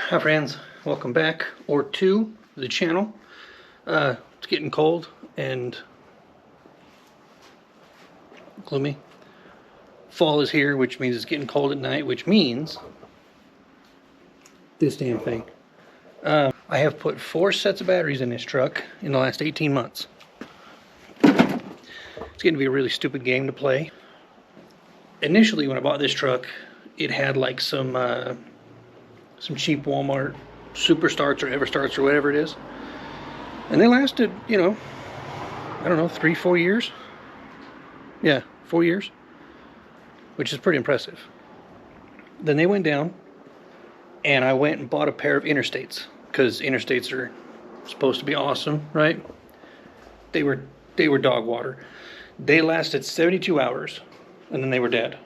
Hi friends, welcome back or to the channel. It's getting cold and gloomy. Fall is here, which means it's getting cold at night, which means this damn thing. I have put 4 sets of batteries in this truck in the last 18 months. It's getting to be a really stupid game to play. Initially, when I bought this truck, it had like some cheap Walmart Super Starts or Ever Starts or whatever it is. And they lasted, you know, I don't know, 3-4 years. Yeah, 4 years. Which is pretty impressive. Then they went down, and I went and bought a pair of Interstates, because Interstates are supposed to be awesome, right? They were dog water. They lasted 72 hours, and then they were dead.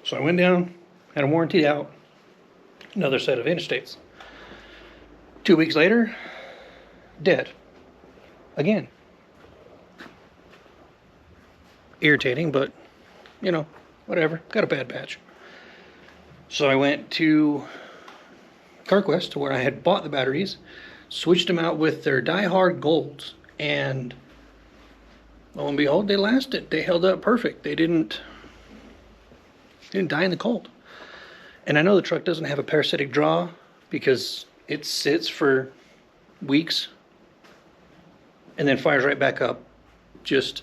So I went down, had a warranty out, another set of Interstates. 2 weeks later, dead. Again. Irritating, but, you know, whatever. Got a bad batch. So I went to CarQuest, to where I had bought the batteries, switched them out with their Die-Hard Golds, and lo and behold, they lasted. They held up perfect. They didn't die in the cold. And I know the truck doesn't have a parasitic draw because it sits for weeks and then fires right back up. Just,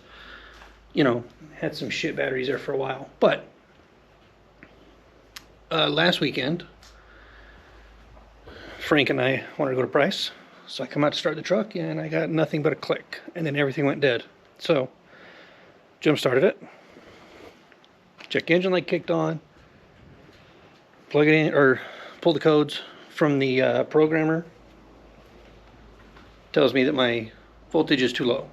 you know, had some shit batteries there for a while. But last weekend, Frank and I wanted to go to Price. So I come out to start the truck and I got nothing but a click. And then everything went dead. So, jump started it. Check engine light kicked on. Plug it in, or pull the codes from the programmer. Tells me that my voltage is too low.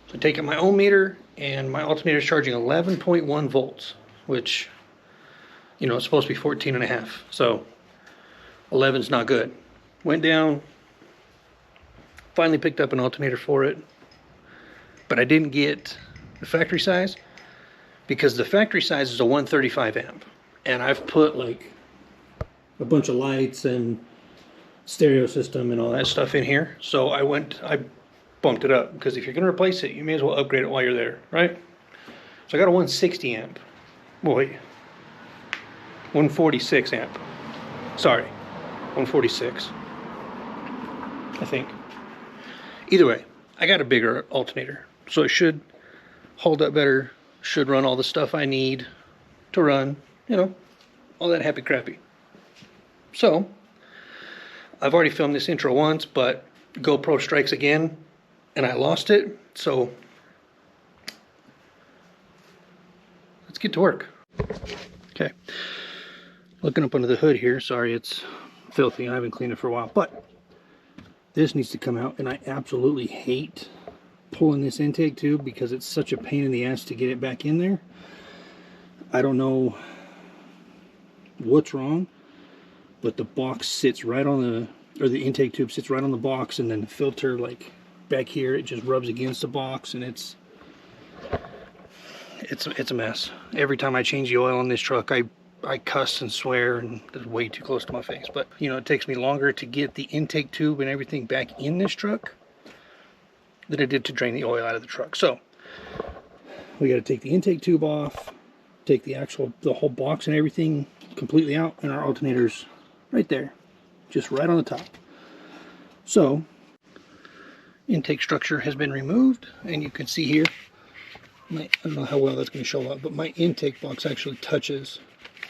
So I take out my ohm meter, and my alternator is charging 11.1 volts, which, you know, it's supposed to be 14.5. So 11's not good. Went down, finally picked up an alternator for it, but I didn't get the factory size because the factory size is a 135 amp. And I've put like a bunch of lights and stereo system and all that stuff in here. So I bumped it up, because if you're going to replace it, you may as well upgrade it while you're there, right? So I got a 160 amp. Wait, 146 amp. Sorry, 146. I think. Either way, I got a bigger alternator, so it should hold up better. Should run all the stuff I need to run. You know, all that happy crappy. So, I've already filmed this intro once, but GoPro strikes again, and I lost it, so let's get to work. Okay, looking up under the hood here, sorry it's filthy, I haven't cleaned it for a while, but this needs to come out, and I absolutely hate pulling this intake tube because it's such a pain in the ass to get it back in there. I don't know what's wrong, but the box sits right on the intake tube sits right on the box, and then the filter, like back here, it just rubs against the box, and it's a mess. Every time I change the oil on this truck, I cuss and swear, and it's way too close to my face. But you know, it takes me longer to get the intake tube and everything back in this truck than it did to drain the oil out of the truck. So we got to take the intake tube off, take the whole box and everything completely out, and our alternator's right there, just right on the top. So intake structure has been removed, and you can see here, I don't know how well that's going to show up, but my intake box actually touches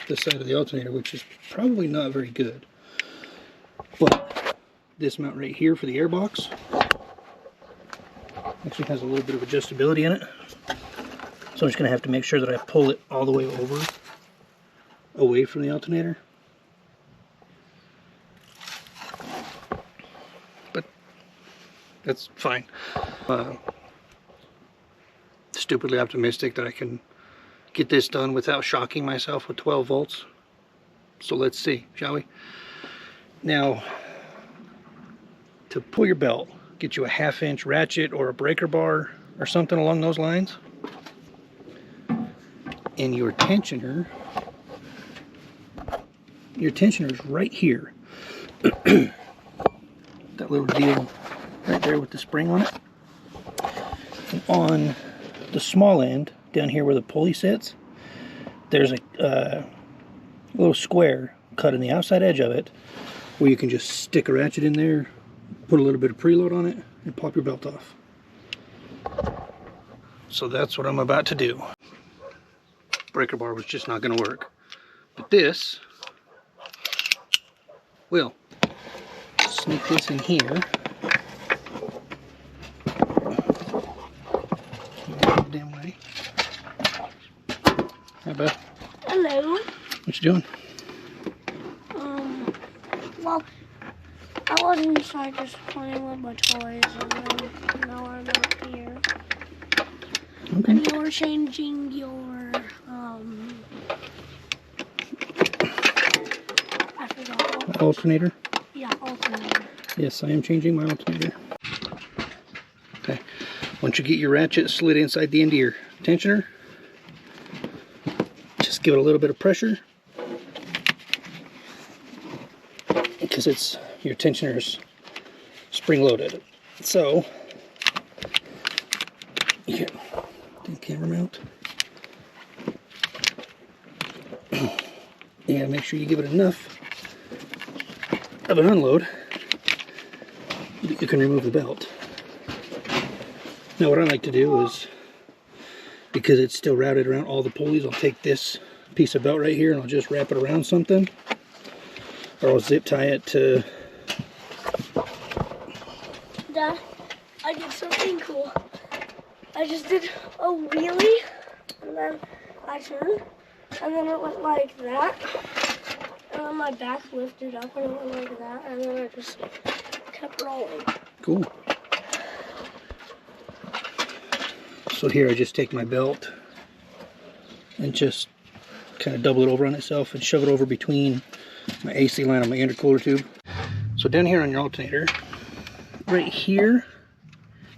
the side of the alternator, which is probably not very good. But this mount right here for the air box actually has a little bit of adjustability in it. So I'm just going to have to make sure that I pull it all the way over, away from the alternator. But that's fine. Stupidly optimistic that I can get this done without shocking myself with 12 volts. So let's see, shall we? Now, to pull your belt, get you a 1/2 inch ratchet or a breaker bar or something along those lines. And your tensioner is right here. That little deal right there with the spring on it. And on the small end, down here where the pulley sits, there's a little square cut in the outside edge of it where you can just stick a ratchet in there, put a little bit of preload on it, and pop your belt off. So that's what I'm about to do. Breaker bar was just not going to work. But this will. Sneak this in here. Damn way. Hi, Beth. Hello. What you doing? Well, I was inside just playing with my toys, and then now I'm out here. Okay. And you're changing your, I forgot what. Alternator? Yeah, alternator. Yes, I am changing my alternator. Okay. Once you get your ratchet slid inside the end of your tensioner, just give it a little bit of pressure, because it's your tensioner's spring loaded. So here, do the camera mount. And make sure you give it enough of an unload that you can remove the belt. Now what I like to do is, because it's still routed around all the pulleys, I'll take this piece of belt right here and I'll just wrap it around something, or I'll zip tie it to... Dad, I did something cool. I just did a wheelie, and then I turned, and then it went like that, and then my back lifted up and it went like that, and then I just kept rolling. Cool. So here I just take my belt and just kind of double it over on itself and shove it over between my AC line and my intercooler tube. So down here on your alternator, right here,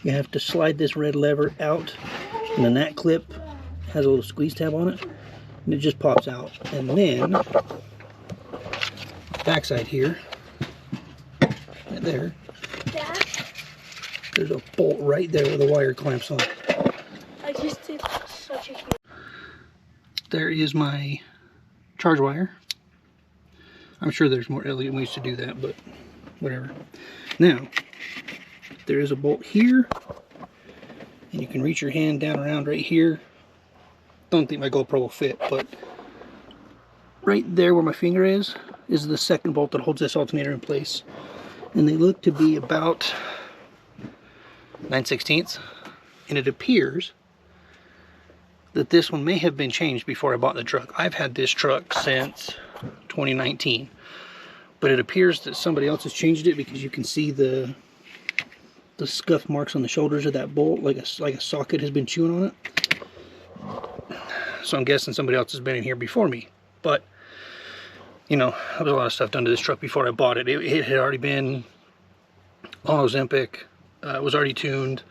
you have to slide this red lever out, and then that clip has a little squeeze tab on it, and it just pops out. And then, backside here, right there, there's a bolt right there where the wire clamps on. I just did such a huge... There is my charge wire. I'm sure there's more elegant ways to do that, but whatever. Now, there is a bolt here, and you can reach your hand down around right here. Don't think my GoPro will fit, but right there where my finger is the second bolt that holds this alternator in place. And they look to be about 9/16, and it appears that this one may have been changed before I bought the truck. I've had this truck since 2019, but it appears that somebody else has changed it, because you can see the scuff marks on the shoulders of that bolt, like a socket has been chewing on it. So I'm guessing somebody else has been in here before me. But you know, there was a lot of stuff done to this truck before I bought it. It had already been on Ozempic, was already tuned,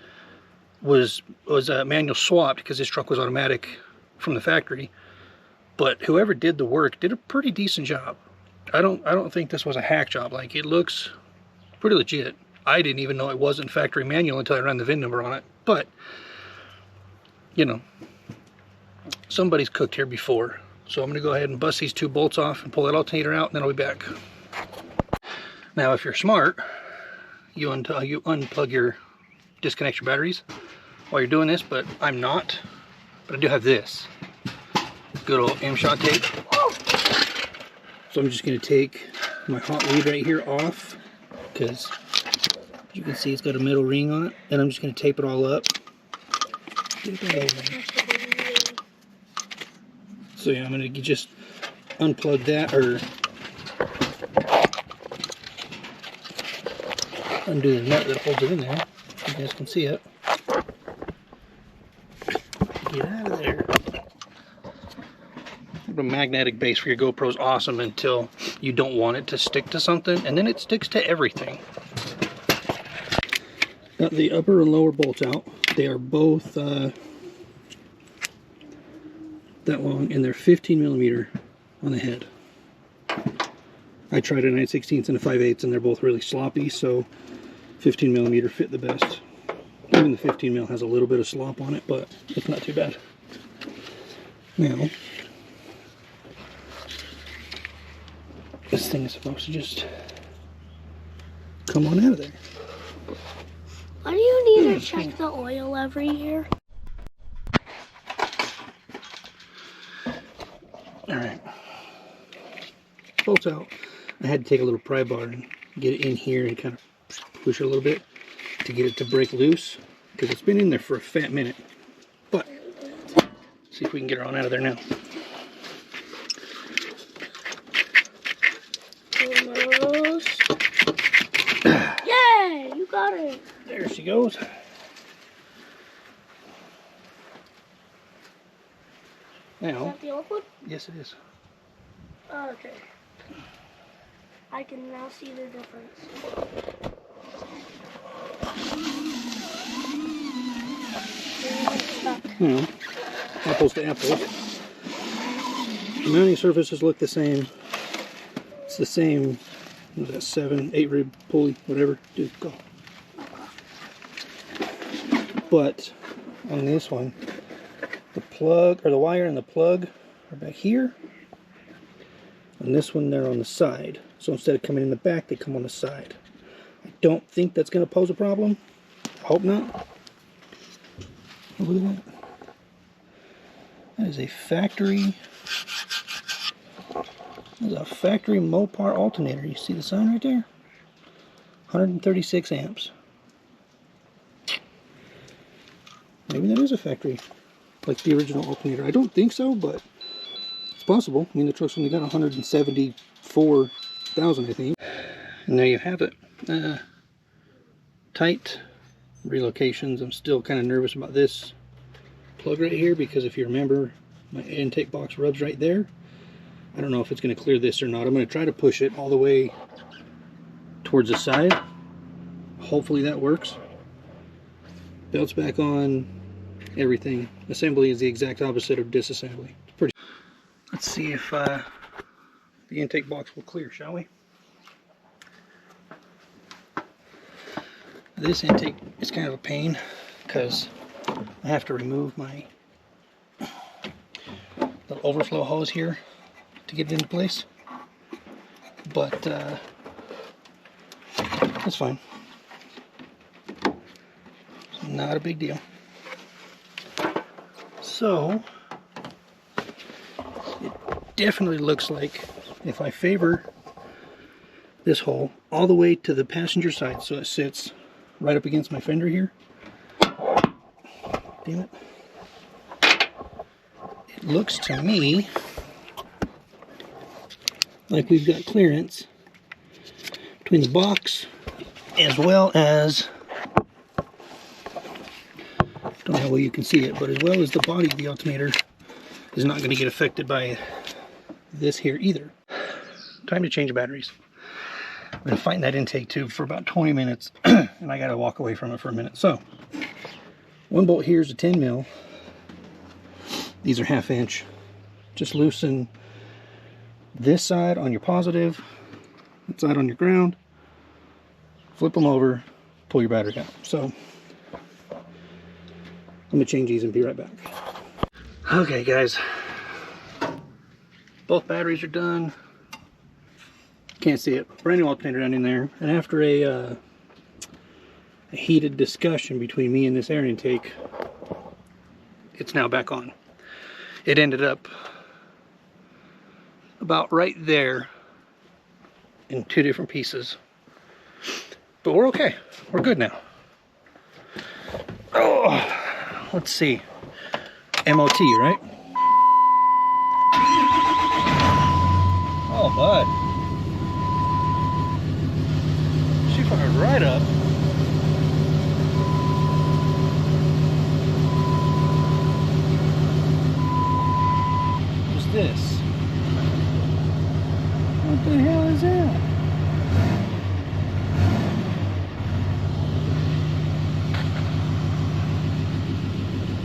was manual swapped because this truck was automatic from the factory. But whoever did the work did a pretty decent job. I don't think this was a hack job. Like, it looks pretty legit. I didn't even know it wasn't factory manual until I ran the VIN number on it. But you know, somebody's cooked here before. So I'm going to go ahead and bust these two bolts off and pull that alternator out, and then I'll be back. Now, if you're smart, you unplug your, disconnect your batteries while you're doing this, but I'm not. But I do have this good old M-Shot tape. So I'm just going to take my hot lead right here off, because you can see it's got a metal ring on it, and I'm just going to tape it all up. So yeah, I'm going to just unplug that, or undo the nut that holds it in there. You guys can see it. Get out of there. A magnetic base for your GoPro is awesome until you don't want it to stick to something, and then it sticks to everything. Got the upper and lower bolts out. They are both that long, and they're 15 millimeter on the head. I tried a 9/16 and a 5/8, and they're both really sloppy, so 15 millimeter fit the best. Even the 15 mil has a little bit of slop on it, but it's not too bad. Now, this thing is supposed to just come on out of there. Why do you need to check the oil every year? Alright. Bolts out. I had to take a little pry bar and get it in here and kind of push it a little bit to get it to break loose, because it's been in there for a fat minute. But, see if we can get her on out of there now. Almost. Yay! You got it! There she goes. Now, Is that the old one? yes it is. Oh, okay. I can now see the difference. Apples to apples. The mounting surfaces look the same. It's the same, what is that, 7, 8 rib pulley, whatever. Dude, go. But on this one, the plug, or the wire and the plug are back here. On this one, they're on the side. So instead of coming in the back, they come on the side. I don't think that's going to pose a problem. I hope not. Oh, look at that. That is a factory. That is a factory Mopar alternator. You see the sign right there? 136 amps. Maybe that is a factory, like the original alternator. I don't think so, but it's possible. I mean, the truck's only got 174,000, I think. And there you have it. Tight relocations. I'm still kind of nervous about this plug right here, because if you remember, my intake box rubs right there. I don't know if it's going to clear this or not. I'm going to try to push it all the way towards the side. Hopefully that works. Belt's back on. Everything. Assembly is the exact opposite of disassembly. It's pretty. Let's see if the intake box will clear, shall we? This intake is kind of a pain because I have to remove my little overflow hose here to get it into place. But that's fine. It's not a big deal. So, it definitely looks like if I favor this hole all the way to the passenger side, so it sits right up against my fender here. Damn it. It looks to me like we've got clearance between the box as well as, don't know how well you can see it, but as well as the body of the alternator is not going to get affected by this here either. Time to change batteries. I've been fighting that intake tube for about 20 minutes and I got to walk away from it for a minute. So, one bolt here is a 10 mil. These are 1/2 inch. Just loosen this side on your positive, that side on your ground, flip them over, pull your battery out. So, I'm going to change these and be right back. Okay guys, both batteries are done. Can't see it. Brand new alternator down in there. And after a heated discussion between me and this air intake, it's now back on. It ended up about right there in 2 different pieces. But we're okay. We're good now. Oh, let's see. MOT, right? Oh, bud. She fired right up. What's this? What the hell is that?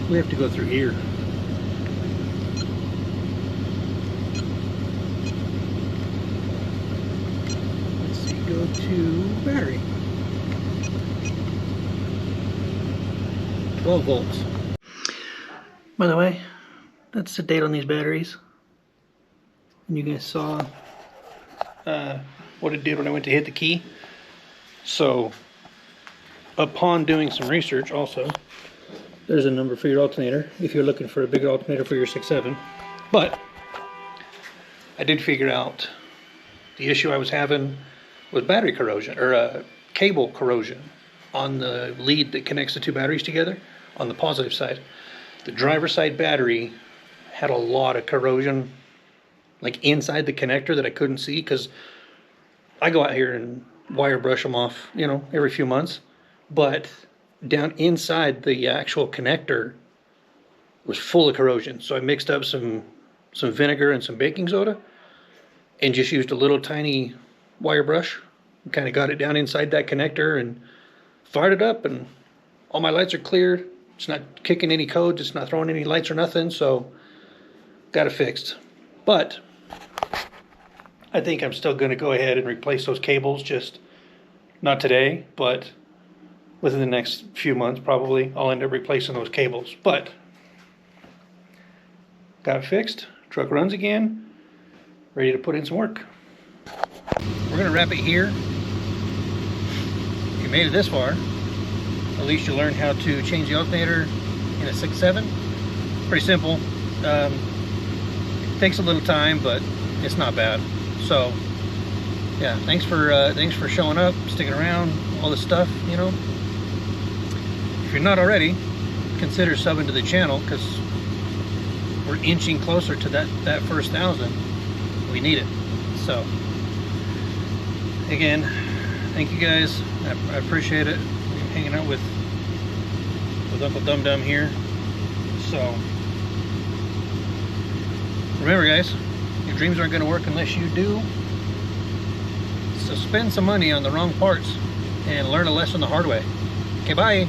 We have to go through here. go to battery. 12 volts. By the way, that's the date on these batteries. And you guys saw what it did when I went to hit the key. So, upon doing some research also, there's a number for your alternator if you're looking for a bigger alternator for your 6.7. But I did figure out the issue I was having with battery corrosion, or cable corrosion on the lead that connects the two batteries together on the positive side. The driver's side battery had a lot of corrosion like inside the connector that I couldn't see, because I go out here and wire brush them off, you know, every few months. But down inside the actual connector was full of corrosion. So I mixed up some vinegar and some baking soda and just used a little tiny wire brush and kind of got it down inside that connector and fired it up, and all my lights are clear. It's not kicking any codes, it's not throwing any lights or nothing, so got it fixed. But I think I'm still going to go ahead and replace those cables, just not today, but within the next few months probably I'll end up replacing those cables. But got it fixed, truck runs again, ready to put in some work. We're going to wrap it here. If you made it this far, at least you learned how to change the alternator in a 6.7. Pretty simple. Takes a little time, but it's not bad. So yeah, thanks for showing up, sticking around, all this stuff, you know. If you're not already, consider subbing to the channel, because we're inching closer to that first 1,000. We need it. So again, thank you guys. I appreciate it. Hanging out with Uncle Dum Dum here. So remember, guys, your dreams aren't going to work unless you do. So spend some money on the wrong parts and learn a lesson the hard way. Okay, bye.